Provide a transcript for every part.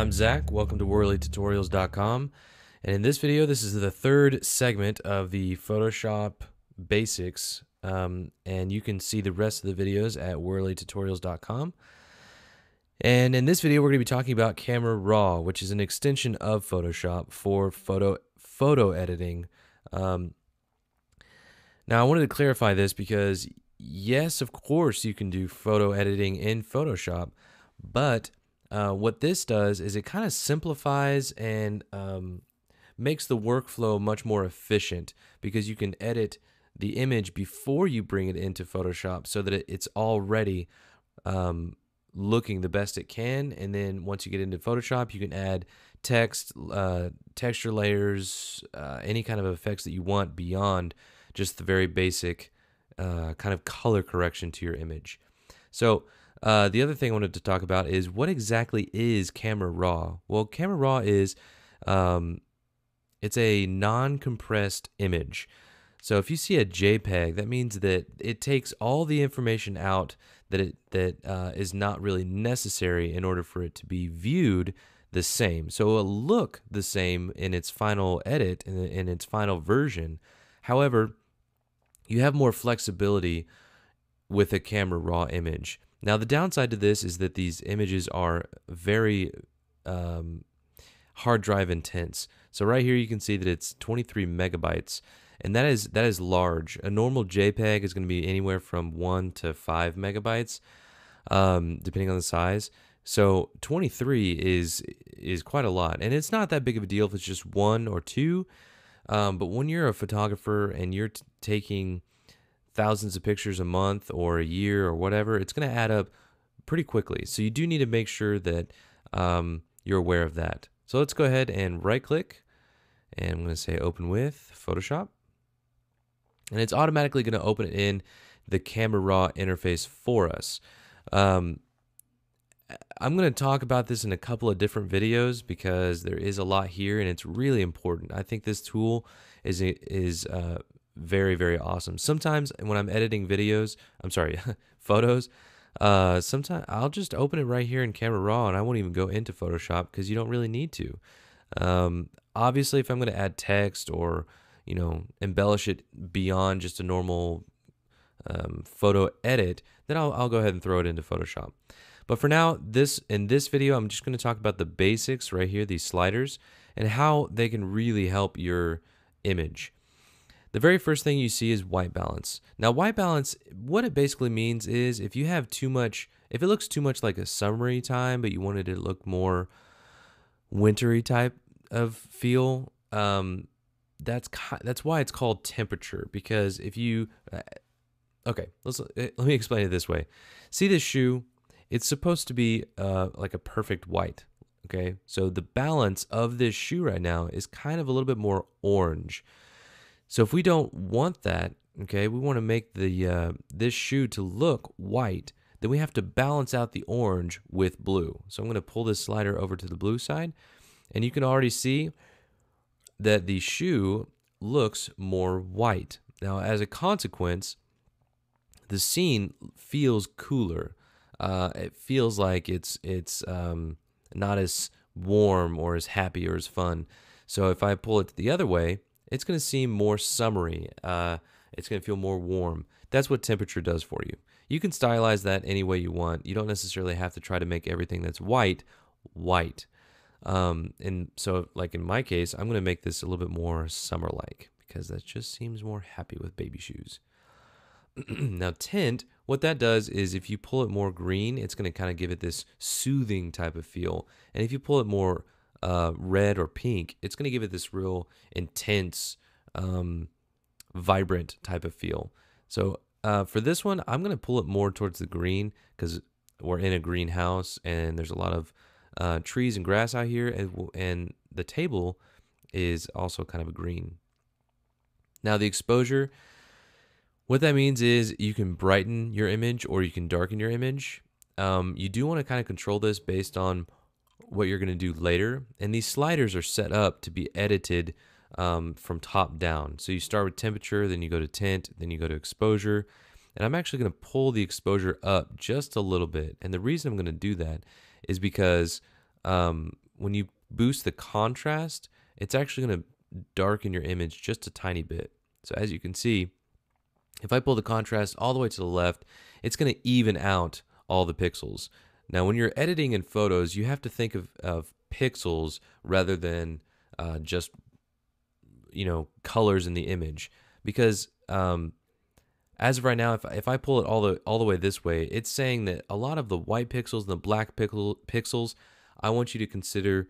I'm Zach. Welcome to WorleyTutorials.com. And in this video, this is the third segment of the Photoshop basics. And you can see the rest of the videos at WorleyTutorials.com. And in this video, we're going to be talking about Camera Raw, which is an extension of Photoshop for photo editing. Now, I wanted to clarify this because, yes, of course, you can do photo editing in Photoshop, but what this does is it kind of simplifies and makes the workflow much more efficient because you can edit the image before you bring it into Photoshop so that it's already looking the best it can. And then once you get into Photoshop, you can add text, texture layers, any kind of effects that you want beyond just the very basic kind of color correction to your image. So the other thing I wanted to talk about is what exactly is Camera Raw? Well, Camera Raw is it's a non-compressed image. So if you see a JPEG, that means that it takes all the information out that is not really necessary in order for it to be viewed the same. So it'll look the same in its final edit, in its final version. However, you have more flexibility with a Camera Raw image. Now, the downside to this is that these images are very hard drive intense. So right here you can see that it's 23 megabytes, and that is large. A normal JPEG is going to be anywhere from 1 to 5 megabytes, depending on the size. So 23 is quite a lot, and it's not that big of a deal if it's just 1 or 2. But when you're a photographer and you're taking thousands of pictures a month or a year or whatever, it's going to add up pretty quickly. So you do need to make sure that you're aware of that. So let's go ahead and right click, and I'm going to say open with Photoshop, and it's automatically going to open it in the Camera Raw interface for us. I'm going to talk about this in a couple of different videos because there is a lot here and it's really important. I think this tool is very, very awesome. Sometimes when I'm editing photos, sometimes I'll just open it right here in Camera Raw and I won't even go into Photoshop because you don't really need to. Obviously, if I'm going to add text or, embellish it beyond just a normal photo edit, then I'll go ahead and throw it into Photoshop. But for now, in this video, I'm just going to talk about the basics right here, these sliders, and how they can really help your image. The very first thing you see is white balance. Now, white balance, what it basically means is if you have too much, if it looks too much like a summery time, but you wanted it to look more wintry type of feel, that's why it's called temperature. Because if you, okay, let me explain it this way. See this shoe? It's supposed to be like a perfect white. Okay, so the balance of this shoe right now is kind of a little bit more orange. So if we don't want that, okay, we want to make the this shoe to look white, then we have to balance out the orange with blue. So I'm going to pull this slider over to the blue side, and you can already see that the shoe looks more white. Now, as a consequence, the scene feels cooler. It feels like it's not as warm or as happy or as fun. So if I pull it the other way, it's going to seem more summery. It's going to feel more warm. That's what temperature does for you. You can stylize that any way you want. You don't necessarily have to try to make everything that's white, white. And so, like in my case, I'm going to make this a little bit more summer-like because that just seems more happy with baby shoes. Now, tint, what that does is if you pull it more green, it's going to kind of give it this soothing type of feel. And if you pull it more red or pink, it's going to give it this real intense, vibrant type of feel. So for this one, I'm going to pull it more towards the green because we're in a greenhouse and there's a lot of trees and grass out here, and the table is also kind of a green. Now the exposure, what that means is you can brighten your image or you can darken your image. You do want to kind of control this based on what you're going to do later. And these sliders are set up to be edited from top down. So you start with temperature, then you go to tint, then you go to exposure. And I'm actually going to pull the exposure up just a little bit. And the reason I'm going to do that is because when you boost the contrast, it's actually going to darken your image just a tiny bit. So as you can see, if I pull the contrast all the way to the left, it's going to even out all the pixels. Now, when you're editing in photos, you have to think of pixels rather than just, colors in the image. Because as of right now, if I pull it all the way this way, it's saying that a lot of the white pixels and the black pixels, I want you to consider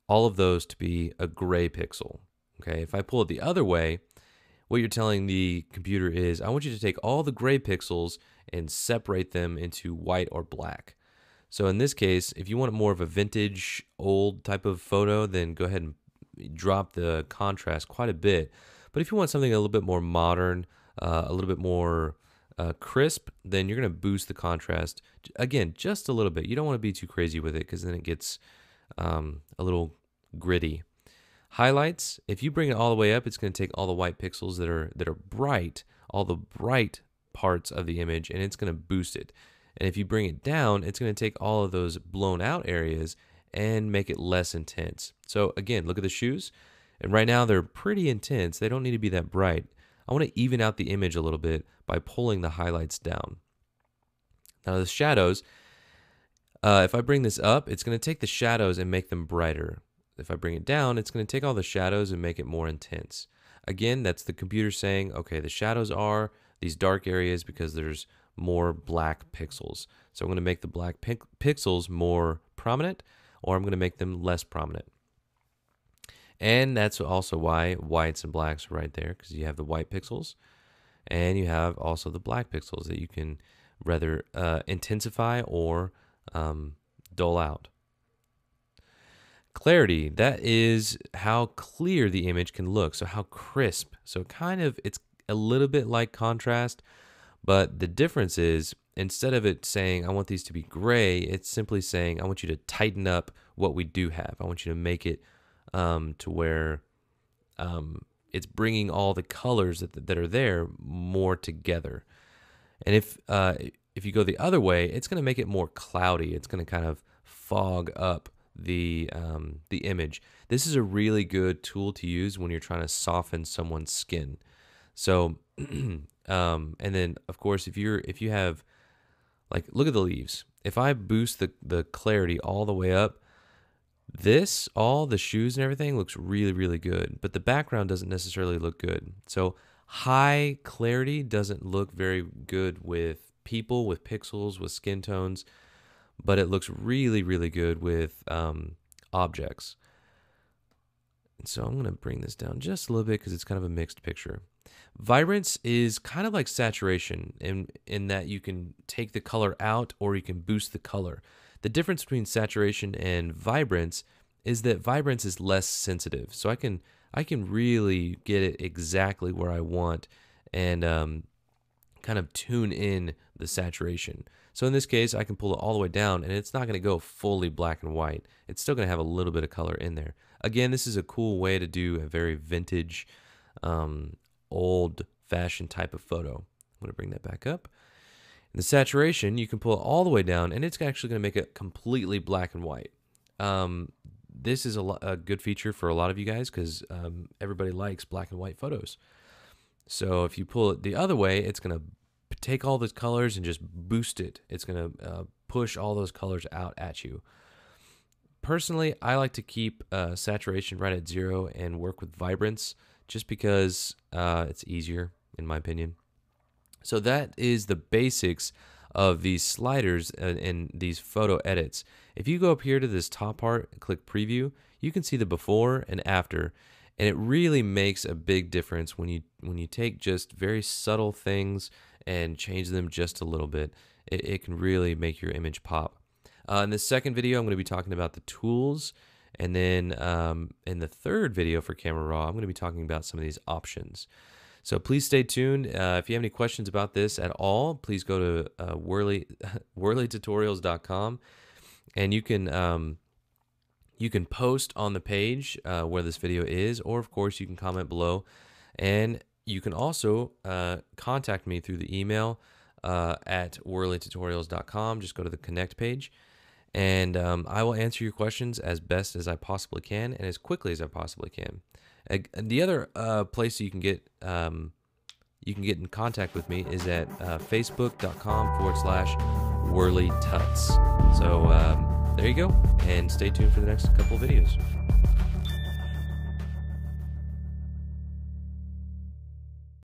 all of those to be a gray pixel. Okay, if I pull it the other way, what you're telling the computer is, I want you to take all the gray pixels and separate them into white or black. So in this case, if you want more of a vintage, old type of photo, then go ahead and drop the contrast quite a bit. But if you want something a little bit more modern, a little bit more crisp, then you're going to boost the contrast, again, just a little bit. You don't want to be too crazy with it because then it gets a little gritty. Highlights, if you bring it all the way up, it's going to take all the white pixels that are bright, all the bright parts of the image, and it's going to boost it. And if you bring it down, it's going to take all of those blown out areas and make it less intense. So again, look at the shoes. And right now they're pretty intense. They don't need to be that bright. I want to even out the image a little bit by pulling the highlights down. Now the shadows, if I bring this up, it's going to take the shadows and make them brighter. If I bring it down, it's going to take all the shadows and make it more intense. Again, that's the computer saying, okay, the shadows are these dark areas because there's more black pixels. So I'm going to make the black pixels more prominent, or I'm going to make them less prominent. And that's also why whites and blacks are right there, because you have the white pixels and you have also the black pixels that you can rather intensify or dull out. Clarity, that is how clear the image can look, so how crisp. So it's a little bit like contrast, but the difference is instead of it saying I want these to be gray, it's simply saying I want you to tighten up what we do have. I want you to make it to where it's bringing all the colors that are there more together. And if you go the other way, it's going to make it more cloudy. It's going to kind of fog up the image. This is a really good tool to use when you're trying to soften someone's skin. So and then of course if you have, like, look at the leaves. If I boost the clarity all the way up, all the shoes and everything looks really, really good, but the background doesn't necessarily look good. So high clarity doesn't look very good with people, with pixels, with skin tones, but it looks really, really good with objects. And so I'm going to bring this down just a little bit because it's kind of a mixed picture. Vibrance is kind of like saturation in that you can take the color out or you can boost the color. The difference between saturation and vibrance is that vibrance is less sensitive. So I can really get it exactly where I want and kind of tune in the saturation. So in this case, I can pull it all the way down and it's not going to go fully black and white. It's still going to have a little bit of color in there. Again, this is a cool way to do a very vintage, old-fashioned type of photo. I'm going to bring that back up. The saturation, you can pull it all the way down, and it's actually going to make it completely black and white. This is a good feature for a lot of you guys because everybody likes black and white photos. So if you pull it the other way, it's going to take all those colors and just boost it. It's going to push all those colors out at you. Personally, I like to keep saturation right at 0 and work with vibrance just because it's easier, in my opinion. So that is the basics of these sliders and these photo edits. If you go up here to this top part and click preview, you can see the before and after, and it really makes a big difference when you take just very subtle things and change them just a little bit. It can really make your image pop. In the second video, I'm going to be talking about the tools, and then in the third video for Camera Raw, I'm going to be talking about some of these options. So please stay tuned. If you have any questions about this at all, please go to worleytutorials.com, and you can post on the page where this video is, or of course you can comment below, and you can also contact me through the email at worleytutorials.com. Just go to the connect page, and I will answer your questions as best as I possibly can and as quickly as I possibly can. The other place you can get in contact with me is at facebook.com/WorleyTuts. So there you go, and stay tuned for the next couple videos.